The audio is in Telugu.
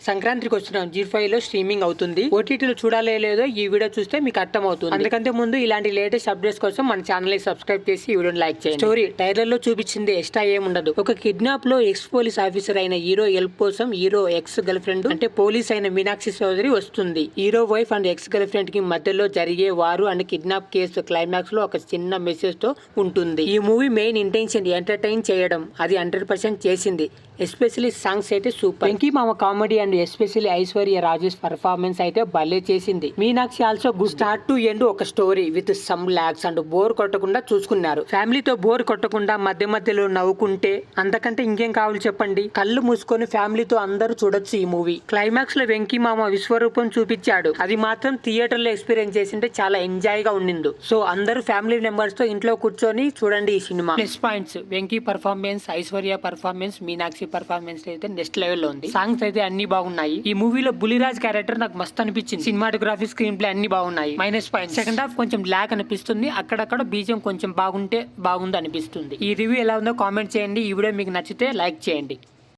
సంక్రాంతికి వచ్చిన G5 లో స్ట్రీమింగ్ అవుతుంది. ఓటీటీలో చూడాలో లేదో ఈ వీడియో చూస్తే మీకు అర్థం అవుతుంది. అందుకంటే ముందు ఇలాంటి లేటెస్ట్ అప్డేట్స్ కోసం మన ఛానల్ ని సబ్స్క్రైబ్ చేసి ఈ వీడియోని లైక్ చేయండి. స్టోరీ ట్రైలర్ లో చూపించింది ఎక్స్ట్రా ఏముండదు. ఒక కిడ్నాప్ లో ఎక్స్ పోలీస్ ఆఫీసర్ అయిన హీరో హెల్ప్ కోసం హీరో ఎక్స్ గర్ల్ ఫ్రెండ్ అంటే పోలీస్ అయిన మీనాక్షి చౌదరి వస్తుంది. Hero wife and ex girl friend కి మధ్యలో జరిగే వారు అండ్ కిడ్నాప్ కేసు క్లైమాక్స్ లో ఒక చిన్న మెసేజ్ తో ఉంటుంది. ఈ మూవీ మెయిన్ ఇంటెన్షన్ ఎంటర్టైన్ చేయడం, అది 100% చేసింది. ఎస్పెషల్లీ సాంగ్స్ అయితే super. Venky Mama comedy and especially Aishwarya Rajesh performance అయితే భలే చేసింది. Meenakshi also good start to end ఒక story with some lags and bore కొట్టకుండా చూసుకున్నారు. ఫ్యామిలీతో బోర్ కొట్టకుండా మధ్య మధ్యలో నవ్వుకుంటే అంతకంటే ఇంకేం కావాలి చెప్పండి. కళ్ళు మూసుకొని ఫ్యామిలీతో అందరూ చూడొచ్చు ఈ మూవీ. క్లైమాక్స్ లో వెంకీ మామ విశ్వరూపం చూపించాడు. అది మాత్రం థియేటర్ లో ఎక్స్పీరియన్స్ చేసింటే చాలా ఎంజాయ్ గా ఉండింది. సో అందరూ ఫ్యామిలీ మెంబర్స్ తో ఇంట్లో కూర్చొని చూడండి ఈ cinema. Plus points Venky performance, Aishwarya performance, Meenakshi performance అయితే నెక్స్ట్ లెవెల్ లో ఉంది. సాంగ్స్ అయితే అన్ని బాగున్నాయి. ఈ మూవీలో బులిరాజ్ క్యారెక్టర్ నాకు మస్త్ అనిపించింది. సినిమాటోగ్రఫీ, స్క్రీన్ ప్లే అన్ని బాగున్నాయి. మైనస్ పాయింట్ సెకండ్ హాఫ్ కొంచెం ల్యాక్ అనిపిస్తుంది. అక్కడక్కడ బీజం కొంచెం బాగుంటే బాగుంది అనిపిస్తుంది. ఈ రివ్యూ ఎలా ఉందో కామెంట్ చేయండి. ఈ వీడియో మీకు నచ్చితే లైక్ చేయండి.